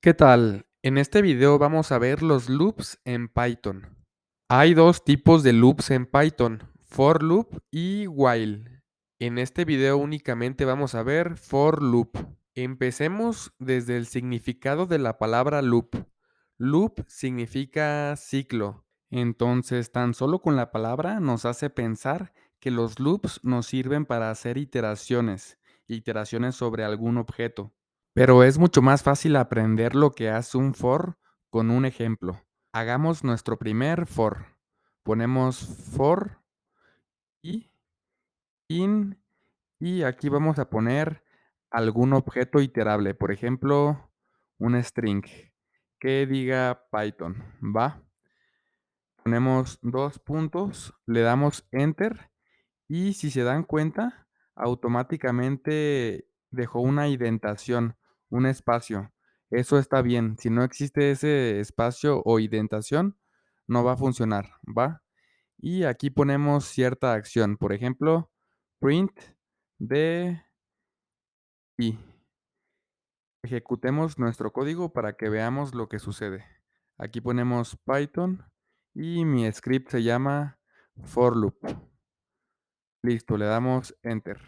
¿Qué tal? En este video vamos a ver los loops en Python. Hay dos tipos de loops en Python, for loop y while. En este video únicamente vamos a ver for loop. Empecemos desde el significado de la palabra loop. Loop significa ciclo. Entonces, tan solo con la palabra nos hace pensar que los loops nos sirven para hacer iteraciones sobre algún objeto. Pero es mucho más fácil aprender lo que hace un for con un ejemplo. Hagamos nuestro primer for. Ponemos for y in y aquí vamos a poner algún objeto iterable, por ejemplo, un string que diga Python, ¿va? Ponemos dos puntos, le damos enter y si se dan cuenta, automáticamente dejó una indentación, un espacio. Eso está bien. Si no existe ese espacio o indentación, no va a funcionar, ¿va? Y aquí ponemos cierta acción. Por ejemplo, print de y ejecutemos nuestro código para que veamos lo que sucede. Aquí ponemos Python y mi script se llama for loop. Listo, le damos enter.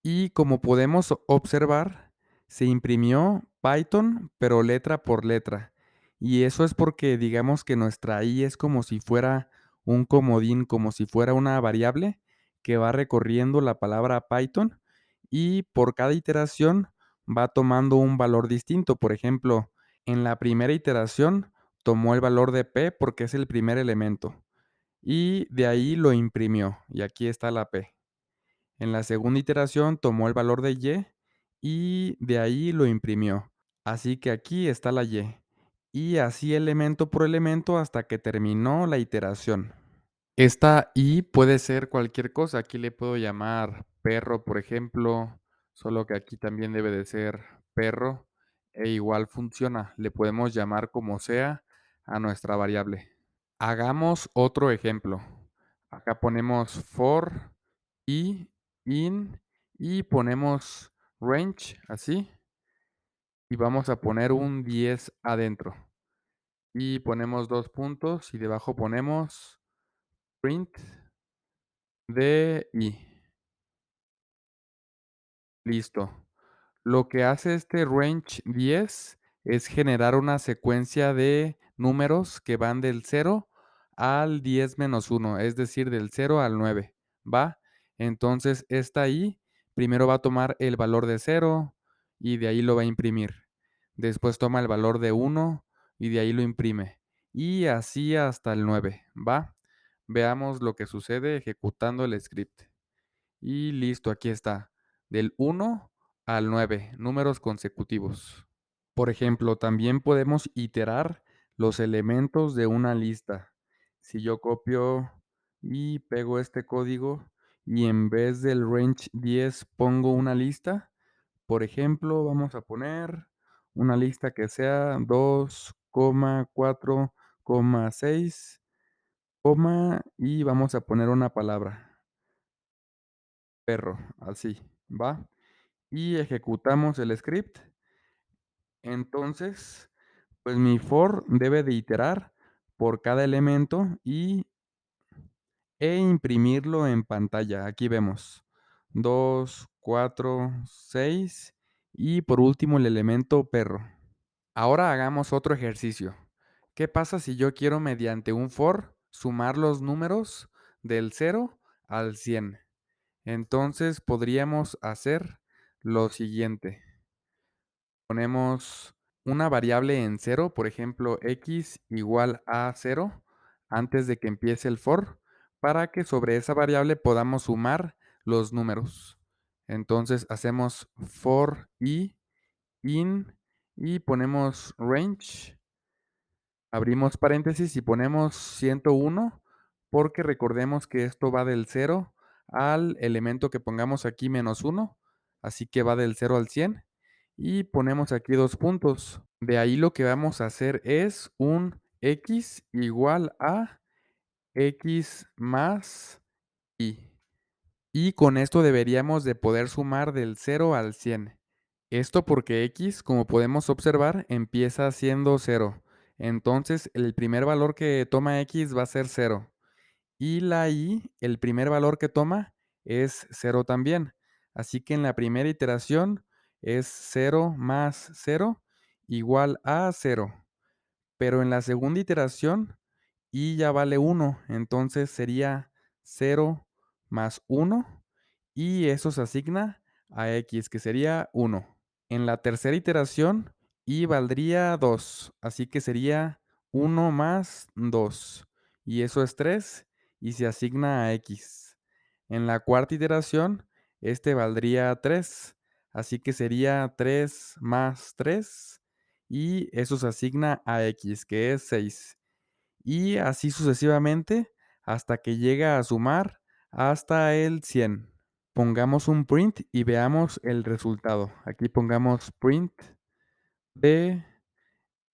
Y como podemos observar, se imprimió Python, pero letra por letra. Y eso es porque digamos que nuestra i es como si fuera un comodín, como si fuera una variable que va recorriendo la palabra Python y por cada iteración va tomando un valor distinto. Por ejemplo, en la primera iteración tomó el valor de p porque es el primer elemento y de ahí lo imprimió y aquí está la p. En la segunda iteración tomó el valor de y y de ahí lo imprimió. Así que aquí está la y. Y así elemento por elemento hasta que terminó la iteración. Esta y puede ser cualquier cosa. Aquí le puedo llamar perro, por ejemplo, solo que aquí también debe de ser perro e igual funciona. Le podemos llamar como sea a nuestra variable. Hagamos otro ejemplo. Acá ponemos for y in y ponemos range así y vamos a poner un 10 adentro y ponemos dos puntos y debajo ponemos print de i. Listo. Lo que hace este range 10 es generar una secuencia de números que van del 0 al 10 menos 1, es decir, del 0 al 9, ¿va? Entonces, esta i primero va a tomar el valor de 0 y de ahí lo va a imprimir. Después toma el valor de 1 y de ahí lo imprime. Y así hasta el 9, ¿va? Veamos lo que sucede ejecutando el script. Y listo, aquí está. Del 1 al 9, números consecutivos. Por ejemplo, también podemos iterar los elementos de una lista. Si yo copio y pego este código y en vez del range 10 pongo una lista, por ejemplo, vamos a poner una lista que sea 2,4,6, y vamos a poner una palabra, perro, así, ¿va? Y ejecutamos el script. Entonces, pues mi for debe de iterar por cada elemento e imprimirlo en pantalla. Aquí vemos 2, 4, 6 y por último el elemento perro. Ahora hagamos otro ejercicio. ¿Qué pasa si yo quiero mediante un for sumar los números del 0 al 100? Entonces podríamos hacer lo siguiente. Ponemos una variable en cero, por ejemplo, x igual a 0 antes de que empiece el for, para que sobre esa variable podamos sumar los números. Entonces hacemos for i in y ponemos range, abrimos paréntesis y ponemos 101 porque recordemos que esto va del 0 al elemento que pongamos aquí menos 1, así que va del 0 al 100 y ponemos aquí dos puntos. De ahí lo que vamos a hacer es un x igual a x más y. Y con esto deberíamos de poder sumar del 0 al 100. Esto porque x, como podemos observar, empieza siendo cero. Entonces, el primer valor que toma x va a ser cero. Y la y, el primer valor que toma es cero también. Así que en la primera iteración es cero más cero igual a cero. Pero en la segunda iteración y ya vale uno, entonces sería cero más uno y eso se asigna a x, que sería uno. En la tercera iteración y valdría 2, así que sería uno más 2 y eso es 3 y se asigna a x. En la cuarta iteración, este valdría 3, así que sería 3 más 3 y eso se asigna a x, que es 6. Y así sucesivamente hasta que llega a sumar hasta el 100. Pongamos un print y veamos el resultado. Aquí pongamos print de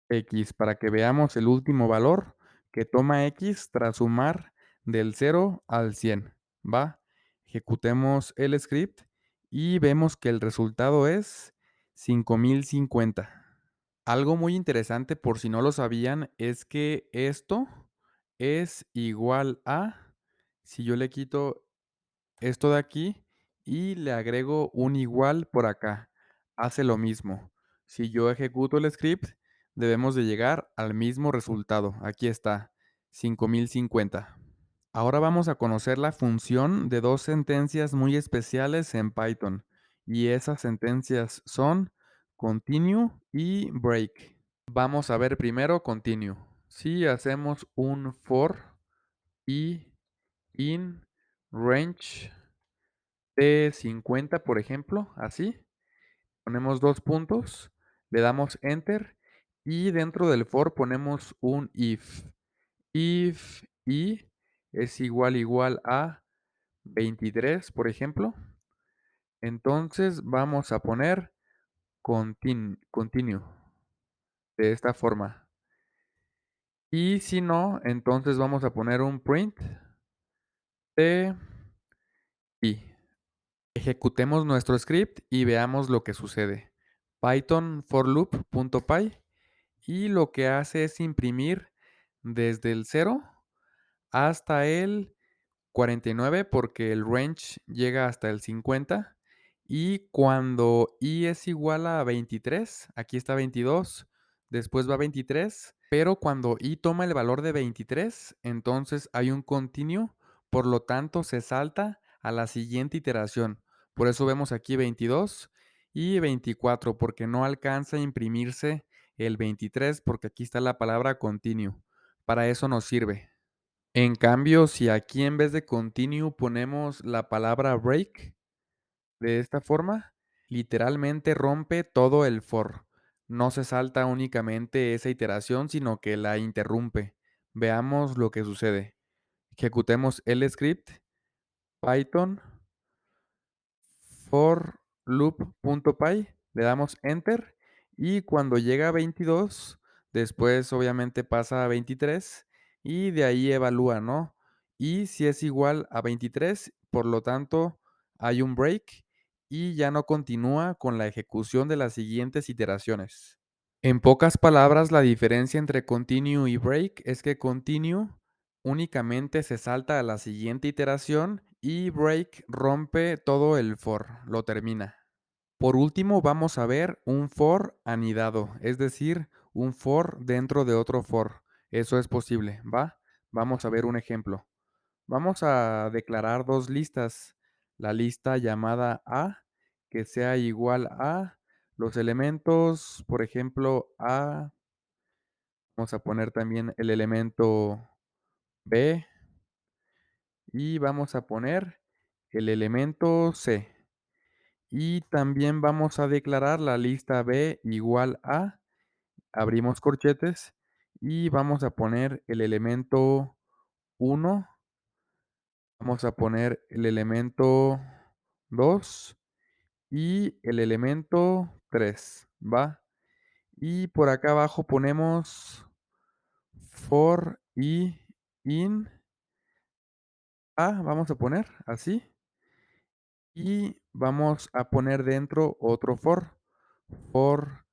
x para que veamos el último valor que toma x tras sumar del 0 al 100. ¿Va? Ejecutemos el script y vemos que el resultado es 5050. Algo muy interesante, por si no lo sabían, es que esto es igual a, si yo le quito esto de aquí y le agrego un igual por acá, hace lo mismo. Si yo ejecuto el script, debemos de llegar al mismo resultado. Aquí está, 5050. Ahora vamos a conocer la función de dos sentencias muy especiales en Python. Y esas sentencias son continue y break. Vamos a ver primero continue. Si hacemos un for y in range de 50, por ejemplo, así, ponemos dos puntos, le damos enter y dentro del for ponemos un if. If y es igual a 23, por ejemplo, entonces vamos a poner continue de esta forma. Y si no, entonces vamos a poner un print de y. Ejecutemos nuestro script y veamos lo que sucede. Python forloop.py y lo que hace es imprimir desde el 0 hasta el 49 porque el range llega hasta el 50 y cuando i es igual a 23, aquí está 22, después va 23, pero cuando i toma el valor de 23, entonces hay un continue, por lo tanto se salta a la siguiente iteración. Por eso vemos aquí 22 y 24 porque no alcanza a imprimirse el 23 porque aquí está la palabra continue. Para eso nos sirve. En cambio, si aquí en vez de continue ponemos la palabra break, de esta forma, literalmente rompe todo el for. No se salta únicamente esa iteración, sino que la interrumpe. Veamos lo que sucede. Ejecutemos el script, Python for loop.py, le damos enter y cuando llega a 22, después obviamente pasa a 23 y de ahí evalúa, ¿no? Y si es igual a 23, por lo tanto hay un break y ya no continúa con la ejecución de las siguientes iteraciones. En pocas palabras, la diferencia entre continue y break es que continue únicamente se salta a la siguiente iteración y break rompe todo el for, lo termina. Por último, vamos a ver un for anidado, es decir, un for dentro de otro for. Eso es posible, ¿va? Vamos a ver un ejemplo. Vamos a declarar dos listas. La lista llamada A, que sea igual a los elementos, por ejemplo, A. Vamos a poner también el elemento B y vamos a poner el elemento C. Y también vamos a declarar la lista B igual a, abrimos corchetes, y vamos a poner el elemento 1, vamos a poner el elemento 2 y el elemento 3, ¿va? Y por acá abajo ponemos for y in A, vamos a poner así, y vamos a poner dentro otro for. for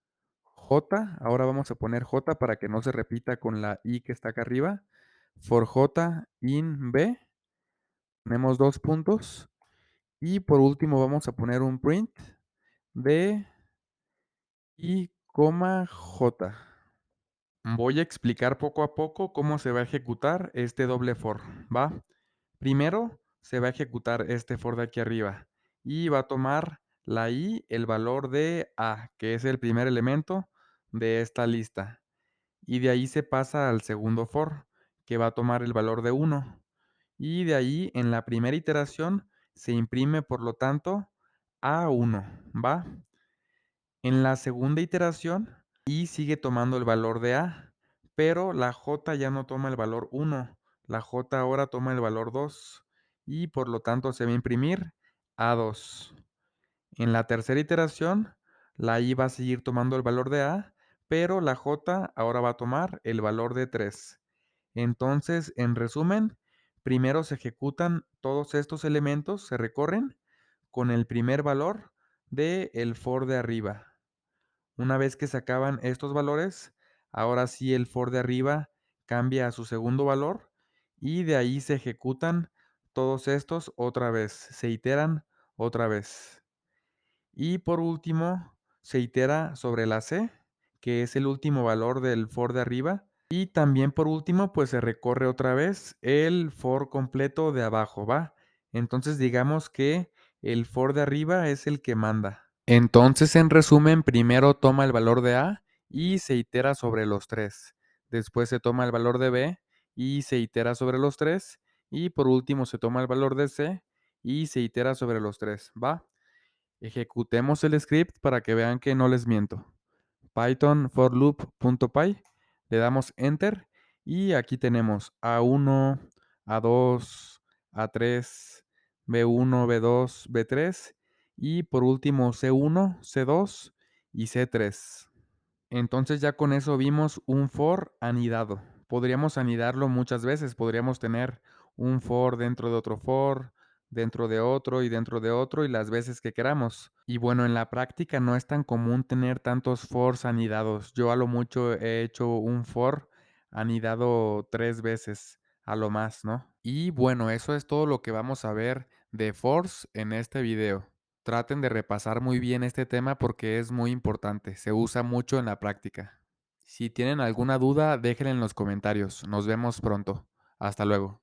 j, ahora vamos a poner j para que no se repita con la i que está acá arriba. For j in b, ponemos 2 puntos. Y por último vamos a poner un print de i, j. Voy a explicar poco a poco cómo se va a ejecutar este doble for, ¿va? Primero se va a ejecutar este for de aquí arriba y va a tomar la i, el valor de a, que es el primer elemento de esta lista. Y de ahí se pasa al segundo for, que va a tomar el valor de 1. Y de ahí, en la primera iteración, se imprime, por lo tanto, A1, ¿va? En la segunda iteración, I sigue tomando el valor de A, pero la J ya no toma el valor 1. La J ahora toma el valor 2 y por lo tanto se va a imprimir A2. En la tercera iteración, la I va a seguir tomando el valor de A, pero la J ahora va a tomar el valor de 3. Entonces, en resumen, primero se ejecutan todos estos elementos, se recorren con el primer valor del for de arriba. Una vez que se acaban estos valores, ahora sí el for de arriba cambia a su segundo valor y de ahí se ejecutan todos estos otra vez, se iteran otra vez. Y por último, se itera sobre la C, que es el último valor del for de arriba. Y también por último, pues se recorre otra vez el for completo de abajo, ¿va? Entonces digamos que el for de arriba es el que manda. Entonces, en resumen, primero toma el valor de A y se itera sobre los 3. Después se toma el valor de B y se itera sobre los 3. Y por último se toma el valor de C y se itera sobre los 3, ¿va? Ejecutemos el script para que vean que no les miento. Python forloop.py, le damos enter y aquí tenemos A1, A2, A3, B1, B2, B3 y por último C1, C2 y C3. Entonces ya con eso vimos un for anidado. Podríamos anidarlo muchas veces. Podríamos tener un for dentro de otro for, dentro de otro y dentro de otro y las veces que queramos. Y bueno, en la práctica no es tan común tener tantos fors anidados. Yo a lo mucho he hecho un for anidado 3 veces, a lo más, ¿no? Y bueno, eso es todo lo que vamos a ver de fors en este video. Traten de repasar muy bien este tema porque es muy importante, se usa mucho en la práctica. Si tienen alguna duda, déjenla en los comentarios. Nos vemos pronto. Hasta luego.